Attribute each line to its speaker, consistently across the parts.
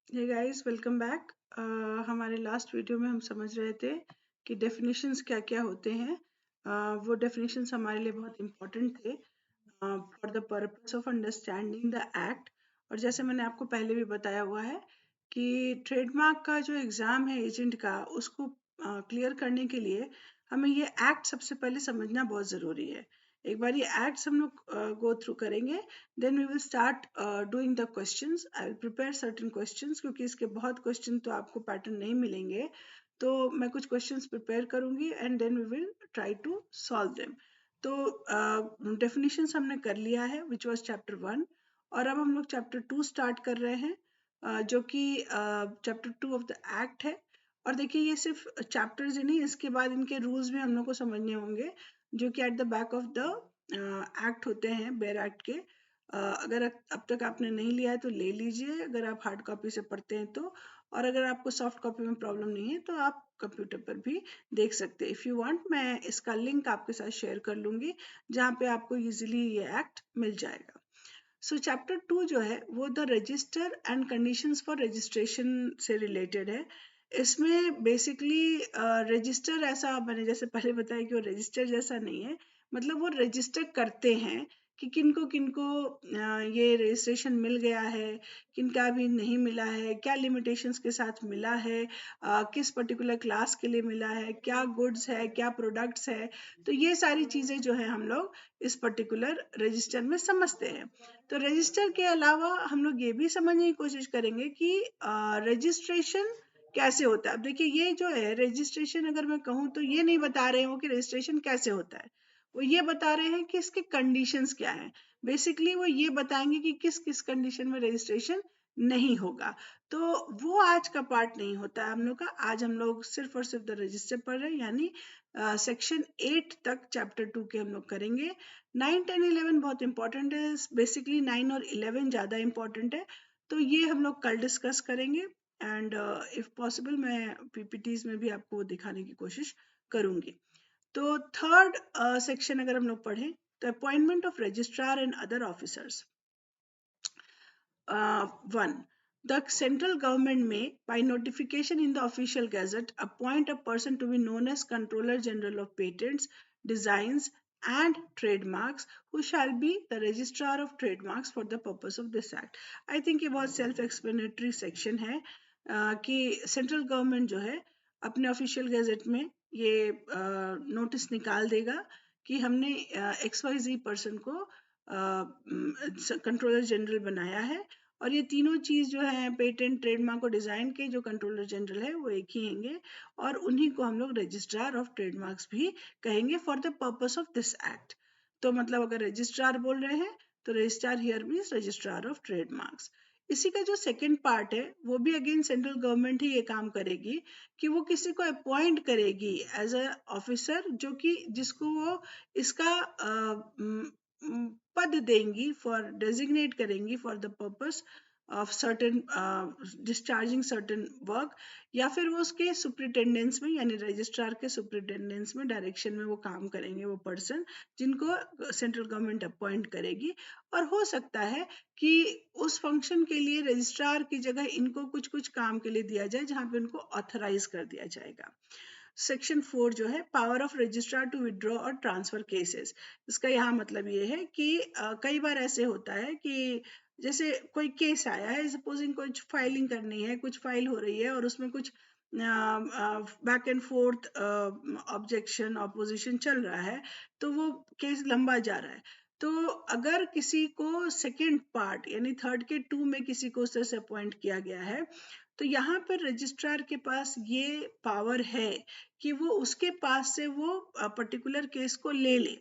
Speaker 1: हे guys, welcome back. हमारे last video में हम समझ रहे थे कि डेफिनेशंस क्या क्या होते हैं। वो डेफिनेशंस हमारे लिए बहुत इम्पोर्टेंट थे for the purpose of understanding the act. और जैसे मैंने आपको पहले भी बताया हुआ है कि ट्रेडमार्क का जो एग्ज़ाम है एजेंट का, उसको क्लियर करने के लिए हमें ये एक्ट सबसे पहले समझना बहुत ज़रूरी है। एक बार ये एक्ट्स हम लोग गो थ्रू करेंगे, then we will start doing the questions. I will prepare certain questions, क्योंकि इसके बहुत क्वेश्चन तो आपको पैटर्न नहीं मिलेंगे। तो मैं कुछ क्वेश्चंस प्रिपेयर करूंगी and then we will try to solve them. तो डेफिनेशंस हमने कर लिया है, विच वाज चैप्टर 1। और अब हम लोग चैप्टर 2 स्टार्ट कर रहे हैं, जो कि चैप्टर 2 ऑफ द एक्ट है। और देखिए, ये सिर्फ चैप्टर्स ही नहीं, इसके बाद इनके रूल्स भी हम लोग को समझने होंगे, जो कि at the back of the act होते हैं, बेयर एक्ट के। अगर अब तक आपने नहीं लिया है तो ले लीजिए, अगर आप हार्ड कॉपी से पढ़ते हैं तो। और अगर आपको सॉफ्ट कॉपी में प्रॉब्लम नहीं है तो आप कंप्यूटर पर भी देख सकते हैं। इफ़ यू वांट, मैं इसका लिंक आपके साथ शेयर कर लूँगी, जहाँ पे आपको इजीली ये एक्ट मिल जाएगा। सो चैप्टर 2 जो है वो the register and conditions for registration से रिलेटेड है। इसमें बेसिकली रजिस्टर, ऐसा मैंने जैसे पहले बताया कि वो रजिस्टर जैसा नहीं है। मतलब वो रजिस्टर करते हैं कि किनको किनको ये रजिस्ट्रेशन मिल गया है, किनका अभी नहीं मिला है, क्या लिमिटेशंस के साथ मिला है, किस पर्टिकुलर क्लास के लिए मिला है, क्या गुड्स है, क्या प्रोडक्ट्स है। तो ये सारी चीज़ें जो है हम लोग इस पर्टिकुलर रजिस्टर में समझते हैं। तो रजिस्टर के अलावा हम लोग ये भी समझने की कोशिश करेंगे कि रजिस्ट्रेशन कैसे होता है। अब देखिए, ये जो है रजिस्ट्रेशन, अगर मैं कहूँ तो ये नहीं बता रहे हो कि रजिस्ट्रेशन कैसे होता है, वो ये बता रहे हैं कि इसके कंडीशंस क्या हैं। बेसिकली वो ये बताएंगे कि किस किस कंडीशन में रजिस्ट्रेशन नहीं होगा। तो वो आज का पार्ट नहीं होता है हम लोग का। आज हम लोग सिर्फ और सिर्फ द रजिस्टर पढ़ रहे हैं, यानी सेक्शन 8 तक चैप्टर 2 के हम लोग करेंगे। 9, 10, 11 बहुत इंपॉर्टेंट है। बेसिकली 9 और 11 ज़्यादा इंपॉर्टेंट है, तो ये हम लोग कल डिस्कस करेंगे। एंड इफ पॉसिबल मैं पीपीटीज में भी आपको दिखाने की कोशिश करूंगी। तो थर्ड सेक्शन अगर हम लोग पढ़ें, तो appointment of registrar and other officers. 1. The central government may, by notification in the official gazette, appoint a person to be known as Controller General of Patents, Designs and Trademarks, who shall be the Registrar of Trademarks for the purpose of this Act. I think ये बहुत self explanatory section है कि central government जो है अपने official gazette में ये notice निकाल देगा कि हमने XYZ पर्सन को कंट्रोलर जनरल बनाया है। और ये तीनों चीज जो है, पेटेंट, ट्रेडमार्क और डिजाइन के जो कंट्रोलर जनरल है वो एक ही होंगे, और उन्हीं को हम लोग रजिस्ट्रार ऑफ ट्रेडमार्क्स भी कहेंगे for the purpose of this act. तो मतलब अगर रजिस्ट्रार बोल रहे हैं तो registrar here means registrar of trademarks. इसी का जो सेकंड पार्ट है वो भी अगेन सेंट्रल गवर्नमेंट ही ये काम करेगी कि वो किसी को अपॉइंट करेगी एज अ ऑफिसर, जो कि जिसको वो इसका पद देंगी, फॉर डेजिग्नेट करेंगी for the purpose of certain discharging certain work, या फिर वो उसके सुप्रिटेंडेंस में, यानी रजिस्ट्रार के सुप्रिटेंडेंस में, डायरेक्शन में वो काम करेंगे वो पर्सन जिनको सेंट्रल गवर्नमेंट अपॉइंट करेगी। और हो सकता है कि उस फंक्शन के लिए रजिस्ट्रार की जगह इनको कुछ कुछ काम के लिए दिया जाए, जहां पे उनको ऑथराइज कर दिया जाएगा। सेक्शन 4 जो है, power of registrar to withdraw और ट्रांसफर केसेस। इसका यहाँ मतलब ये है कि कई बार ऐसे होता है कि जैसे कोई केस आया है, सपोजिंग कुछ फाइलिंग करनी है, कुछ फाइल हो रही है और उसमें कुछ back and fourth objection, opposition चल रहा है, तो वो केस लंबा जा रहा है। तो अगर किसी को सेकेंड पार्ट यानी थर्ड के 2 में किसी को उस तरह से अपॉइंट किया गया है, तो यहाँ पर रजिस्ट्रार के पास ये पावर है कि वो उसके पास से वो पर्टिकुलर केस को ले ले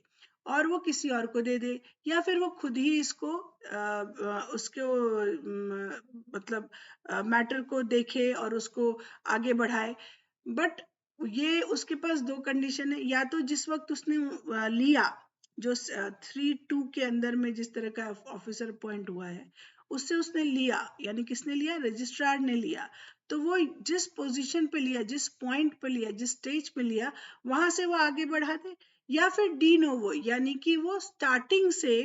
Speaker 1: और वो किसी और को दे दे, या फिर वो खुद ही इसको उसको मतलब मैटर को देखे और उसको आगे बढ़ाए। बट ये उसके पास दो कंडीशन है, या तो जिस वक्त उसने लिया, जो 3(2) के अंदर में जिस तरह का ऑफिसर अपॉइंट हुआ है, उससे उसने लिया, यानी किसने लिया, रजिस्ट्रार ने लिया, तो वो जिस पोजीशन पे लिया, जिस पॉइंट पे लिया, जिस स्टेज पे लिया, वहां से वो आगे बढ़ा दे। या फिर डी नोवो, यानी कि वो स्टार्टिंग से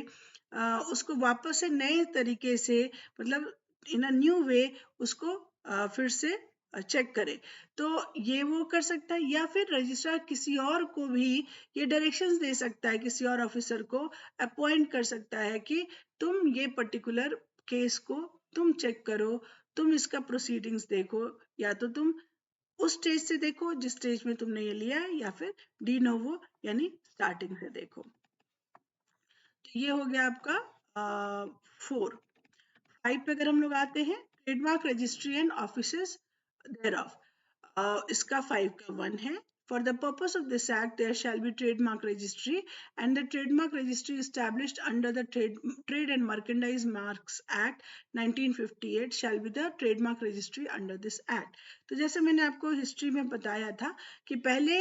Speaker 1: उसको वापस से नए तरीके से, मतलब इन अ न्यू वे उसको फिर से चेक करे। तो ये वो कर सकता है, या फिर रजिस्ट्रार किसी और को भी ये डायरेक्शंस दे सकता है, किसी और ऑफिसर को अपॉइंट कर सकता है कि तुम ये पर्टिकुलर केस को तुम चेक करो, तुम इसका प्रोसीडिंग्स देखो, या तो तुम उस स्टेज से देखो जिस स्टेज में तुमने ये लिया है, या फिर डी नोवो यानी स्टार्टिंग से देखो। तो ये हो गया आपका 4। 5 पे अगर हम लोग आते हैं, trademark registry and offices thereof, इसका 5 का 1 है। For the purpose of this act, there shall be trademark registry, and the trademark registry established under the Trade and Merchandise Marks Act 1958 shall be the trademark registry under this act. तो जैसे मैंने आपको history में बताया था कि पहले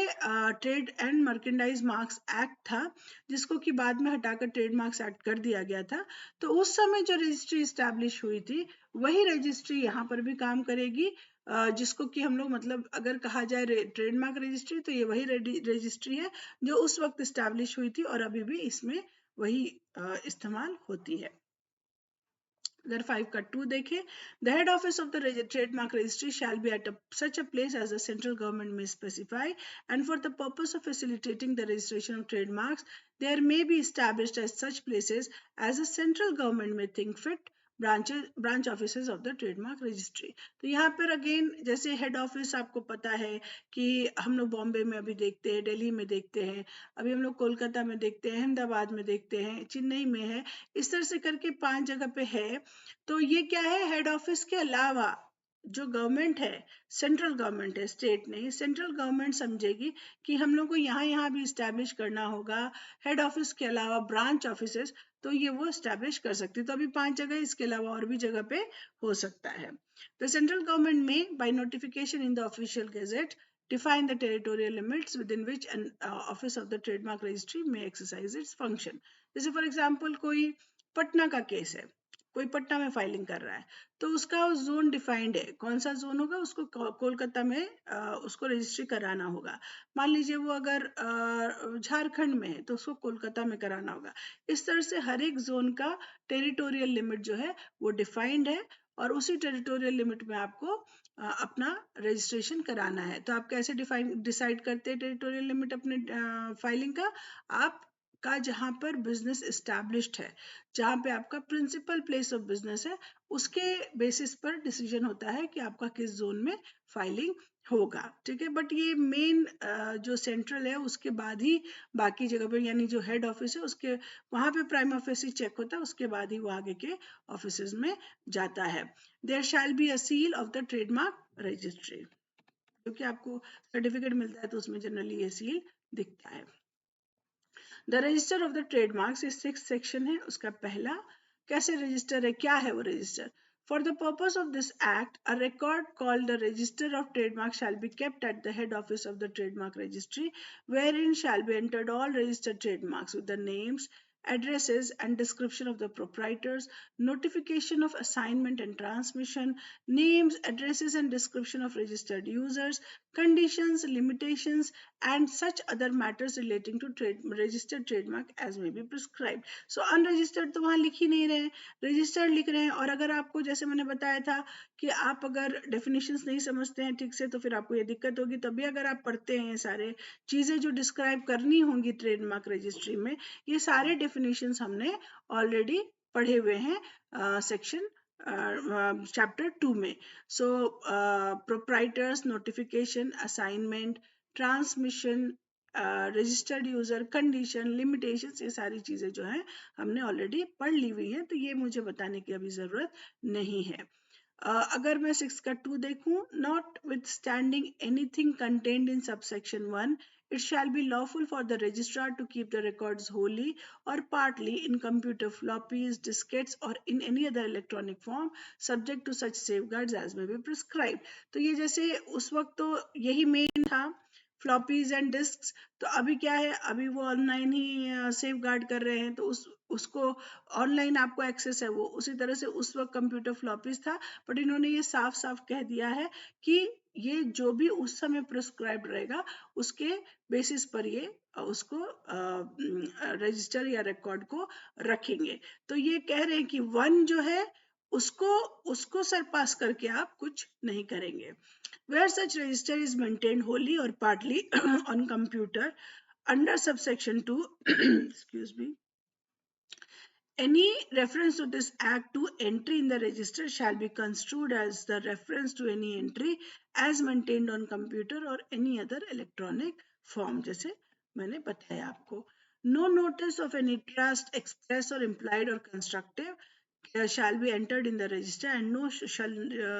Speaker 1: trade and merchandise marks act था, जिसको कि बाद में हटाकर ट्रेडमार्क्स एक्ट कर दिया गया था। तो उस समय जो रजिस्ट्री इस्टेब्लिश हुई थी, वही रजिस्ट्री यहाँ पर भी काम करेगी, जिसको कि हम लोग मतलब अगर कहा जाए ट्रेडमार्क रजिस्ट्री, तो ये वही रजिस्ट्री है जो उस वक्त इस्टेब्लिश हुई थी और अभी भी इसमें वही इस्तेमाल होती है। अगर 5 का 2 देखें, the head office of the trademark registry shall be at such a place as the central government may specify, and for the purpose of facilitating the registration of trademarks, there may be established as such places as the central government may think fit, branch offices of the trademark registry. तो यहाँ पर again जैसे head office आपको पता है कि हम लोग बॉम्बे में अभी देखते हैं, दिल्ली में देखते हैं, अभी हम लोग कोलकाता में देखते हैं, अहमदाबाद में देखते हैं, चेन्नई में है, इस तरह से करके 5 जगह पे है। तो ये क्या है, हेड ऑफिस के अलावा जो गवर्नमेंट है, सेंट्रल गवर्नमेंट है, स्टेट नहीं, सेंट्रल गवर्नमेंट समझेगी कि हम लोग को यहाँ यहाँ भी इस्टेब्लिश करना होगा हेड ऑफिस के अलावा ब्रांच ऑफिसेस, तो ये वो इस्टेब्लिश कर सकती है। तो अभी 5 जगह, इसके अलावा और भी जगह पे हो सकता है। द सेंट्रल गवर्नमेंट में by notification in the official gazette define the territorial limits within which an office of the trademark registry may exercise its function. जैसे फॉर एग्जांपल कोई पटना का केस है, कोई पटना में फाइलिंग कर रहा है, तो उसका जोन डिफाइंड है, कौन सा जोन होगा, उसको कोलकाता में उसको रजिस्ट्री कराना होगा। मान लीजिए वो अगर झारखंड में है तो उसको कोलकाता में कराना होगा। इस तरह से हर एक जोन का टेरिटोरियल लिमिट जो है वो डिफाइंड है, और उसी टेरिटोरियल लिमिट में आपको अपना रजिस्ट्रेशन कराना है। तो आप कैसे डिसाइड करते हैं टेरिटोरियल लिमिट अपने फाइलिंग का? आप का जहाँ पर बिजनेस एस्टैब्लिश्ड है, जहाँ पे आपका प्रिंसिपल प्लेस ऑफ बिजनेस है, उसके बेसिस पर डिसीजन होता है कि आपका किस जोन में फाइलिंग होगा। ठीक है, बट ये मेन जो सेंट्रल है उसके बाद ही बाकी जगह पर, यानी जो हेड ऑफिस है उसके वहाँ पे प्राइम ऑफिस ही चेक होता है, उसके बाद ही वो आगे के ऑफिस में जाता है। There shall be a seal of the trademark registry, क्योंकि आपको सर्टिफिकेट मिलता है तो उसमें जनरली ये सील दिखता है। The register of the trademarks इस 6 सेक्शन है, उसका पहला कैसे रजिस्टर है, क्या है वो register. For the purpose of this act, a record called the Register of Trademarks shall be kept at the head office of the Trademark Registry, wherein shall be entered all registered trademarks with the names, addresses, and description of the proprietors, notification of assignment and transmission, names, addresses, and description of registered users, conditions, limitations, and such other matters relating to registered trademark as may be prescribed. So unregistered तो वहाँ लिख ही नहीं रहे हैं, registered लिख रहे हैं। और अगर आपको जैसे मैंने बताया था कि आप अगर डेफिनेशंस नहीं समझते हैं ठीक से तो फिर आपको ये दिक्कत होगी। तभी अगर आप पढ़ते हैं सारे चीजें जो डिस्क्राइब करनी होंगी ट्रेडमार्क रजिस्ट्री में, ये सारे डेफिनेशंस हमने ऑलरेडी पढ़े हुए हैं सेक्शन चैप्टर 2 में। So proprietors, notification, assignment, transmission, registered user, condition, limitations, ये सारी चीजें जो है हमने ऑलरेडी पढ़ ली हुई है, तो ये मुझे बताने की अभी जरूरत नहीं है। अगर मैं 6 का 2 देखूं, not with standing anything contained in subsection 1, it shall be lawful for the registrar to keep the records wholly or partly in computer floppies, diskettes, or in any other electronic form, subject to such safeguards as may be prescribed. तो ये जैसे उस वक्त तो यही main था, floppies and disc. तो अभी क्या है, अभी वो ऑनलाइन ही सेफ गार्ड कर रहे हैं, तो उसको ऑनलाइन आपको एक्सेस है वो उसी तरह से उस वक्त कंप्यूटर फ्लॉपीज था। बट इन्होंने ये साफ साफ कह दिया है कि ये जो भी उस समय प्रिस्क्राइब रहेगा उसके बेसिस पर ये उसको रजिस्टर या रिकॉर्ड को रखेंगे। तो ये कह रहे हैं कि 1 जो है उसको उसको सरपास करके आप कुछ नहीं करेंगे. Where such register is maintained wholly or partly on computer under subsection 2 excuse me, any reference to this act to entry in the register shall be construed as the reference to any entry as maintained on computer or any other electronic form. जैसे मैंने बताया आपको. No notice of any trust, express or implied or constructive shall be entered in the register, and no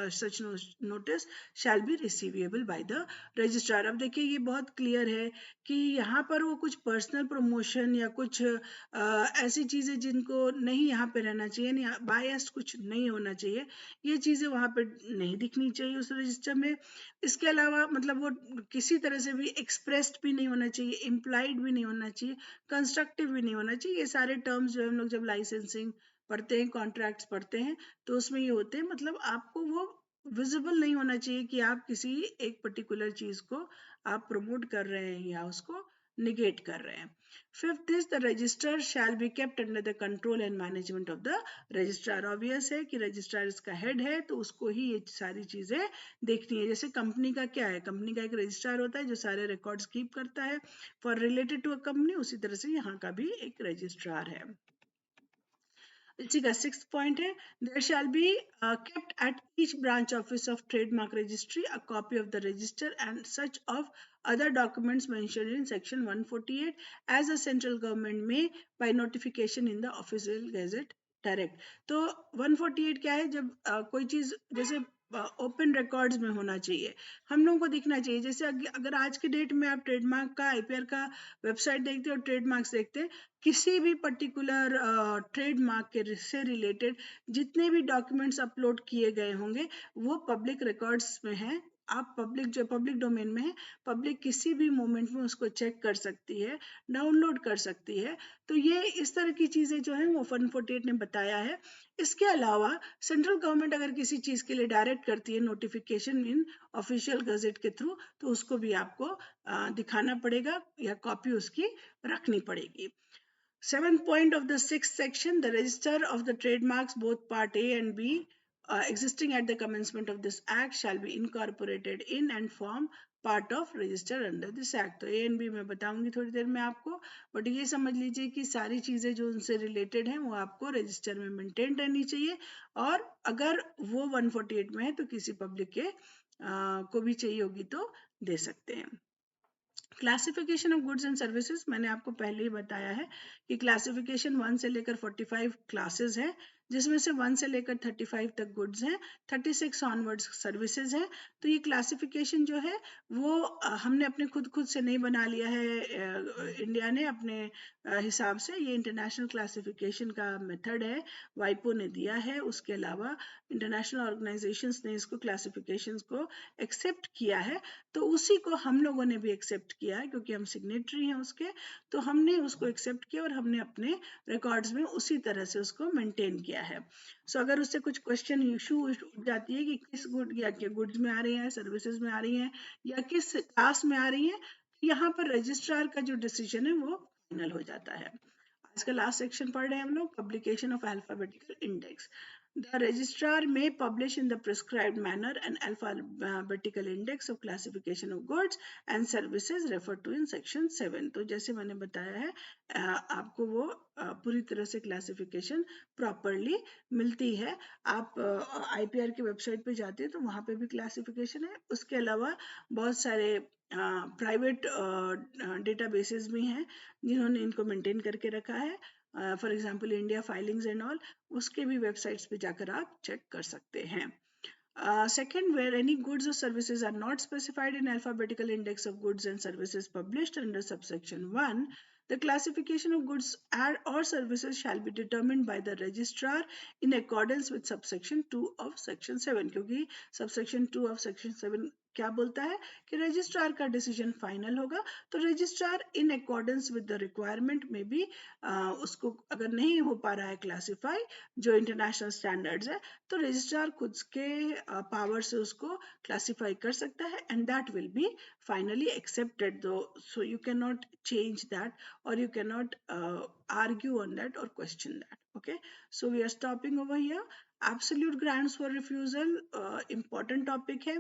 Speaker 1: such notice shall be receivable by the registrar. अब देखिए ये बहुत clear है कि यहाँ पर वो कुछ पर्सनल प्रमोशन या कुछ ऐसी चीजें जिनको नहीं यहाँ पे रहना चाहिए, नहीं बायस्ड कुछ नहीं होना चाहिए, ये चीजें वहाँ पे नहीं दिखनी चाहिए उस रजिस्टर में. इसके अलावा मतलब वो किसी तरह से भी एक्सप्रेस्ड भी नहीं होना चाहिए, इम्प्लाइड भी नहीं होना चाहिए, कंस्ट्रक्टिव भी नहीं होना चाहिए. ये सारे टर्म्स जो हम लोग जब लाइसेंसिंग पढ़ते हैं, कॉन्ट्रैक्ट्स पढ़ते हैं, तो उसमें ये होते हैं. मतलब आपको वो विजिबल नहीं होना चाहिए कि आप किसी एक पर्टिकुलर चीज को आप प्रमोट कर रहे हैं या उसको निगेट कर रहे हैं. Fifth is the register shell be kept under the control and management of the registrar. Obvious है कि रजिस्ट्रार इसका हेड है, तो उसको ही ये सारी चीजें देखनी है. जैसे कंपनी का क्या है, कंपनी का एक रजिस्ट्रार होता है जो सारे रिकॉर्ड्स कीप करता है for related to a company, उसी तरह से यहाँ का भी एक रजिस्ट्रार है. इसी का सिक्स्थ पॉइंट है, there shall be kept at each branch office of trademark registry a copy of the register and such of other documents mentioned in section 148 as a central government may by notification in the official gazette direct. तो 148 क्या है, जब कोई चीज जैसे open records में होना चाहिए, हम लोगों को दिखना चाहिए. जैसे अगर आज के डेट में आप ट्रेडमार्क का आईपीआर का वेबसाइट देखते हैं और ट्रेडमार्क्स देखते हैं, किसी भी पर्टिकुलर ट्रेडमार्क के से रिलेटेड जितने भी डॉक्यूमेंट्स अपलोड किए गए होंगे वो पब्लिक रिकॉर्ड्स में हैं. आप पब्लिक जो पब्लिक डोमेन में है, पब्लिक किसी भी मोमेंट में उसको चेक कर सकती है, डाउनलोड कर सकती है. तो ये इस तरह की चीजें जो है वो 148 ने बताया है. इसके अलावा सेंट्रल गवर्नमेंट अगर किसी चीज के लिए डायरेक्ट करती है नोटिफिकेशन इन ऑफिशियल गजेट के थ्रू, तो उसको भी आपको दिखाना पड़ेगा या कॉपी उसकी रखनी पड़ेगी. Seventh point of the sixth section, the register of the trademarks, both part A and B, existing at the commencement of this act, shall be incorporated in and form part of register under this act. तो A and B मैं बताऊंगी थोड़ी देर में आपको, but ये समझ लीजिए कि सारी चीजें जो उनसे रिलेटेड हैं वो आपको रजिस्टर में मेंटेन रहनी चाहिए, और अगर वो 148 में है तो किसी पब्लिक के को भी चाहिए होगी तो दे सकते हैं. Classification of goods and services मैंने आपको पहले ही बताया है कि क्लासिफिकेशन 1 से लेकर 45 क्लासेस हैं, जिसमें से 1 से लेकर 35 तक गुड्स हैं, 36 ऑनवर्ड्स सर्विसेज हैं. तो ये क्लासिफिकेशन जो है वो हमने अपने खुद से नहीं बना लिया है, इंडिया ने अपने हिसाब से. ये इंटरनेशनल क्लासिफिकेशन का मेथड है, वाइपो ने दिया है. उसके अलावा इंटरनेशनल ऑर्गेनाइजेशंस ने इसको क्लासिफिकेशंस को एक्सेप्ट किया है, तो उसी को हम लोगों ने भी एक्सेप्ट किया है क्योंकि हम सिग्नेटरी हैं उसके. तो हमने उसको एक्सेप्ट किया और हमने अपने रिकॉर्ड्स में उसी तरह से उसको मेंटेन किया है. सो अगर उससे कुछ क्वेश्चन इशू उठ जाती है कि किस गुड या के गुड्स में आ रही है, सर्विसेज में आ रही है या किस क्लास में आ रही है, तो यहाँ पर रजिस्ट्रार का जो डिसीजन है वो फाइनल हो जाता है. आज का लास्ट सेक्शन पढ़ रहे हैं हम लोग, publication of alphabetical index. The registrar may publish in the prescribed manner an alphabetical index of classification of goods and services referred to in section 7. तो जैसे मैंने बताया है, आपको वो पूरी तरह से क्लासिफिकेशन प्रॉपरली मिलती है. आप आईपीआर की वेबसाइट पे जाते हैं तो वहाँ पे भी क्लासिफिकेशन है. उसके अलावा बहुत सारे प्राइवेट डेटाबेसेस भी हैं जिन्होंने इनको मेंटेन करके रखा है. For example India filings and all, उसके भी वेबसाइट्स पे जाकर आप चेक कर सकते हैं. Second, where any goods or services are not specified in alphabetical index of goods and services published under subsection 1, the classification of goods or services shall be determined by the registrar in accordance with subsection 2 of section 7. क्योंकि subsection 2 of section 7 क्या बोलता है कि registrar का decision final होगा. तो registrar in accordance with the requirement में भी उसको अगर नहीं हो पा रहा है क्लासिफाई जो इंटरनेशनल स्टैंडर्ड्स है, तो रजिस्ट्रार खुद के पावर से उसको क्लासिफाई कर सकता है, and that will be finally accepted. दो so you cannot change that or you cannot argue on that or question that. Okay, so we are stopping over here. Absolute grounds for refusal important topic है,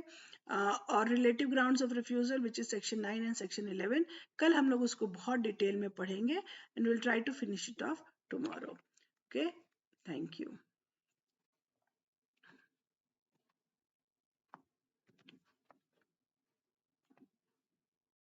Speaker 1: और relative grounds of refusal which is section 9 and section 11. कल हम लोग उसको बहुत detail में पढ़ेंगे and will try to finish it off tomorrow. Okay, thank you.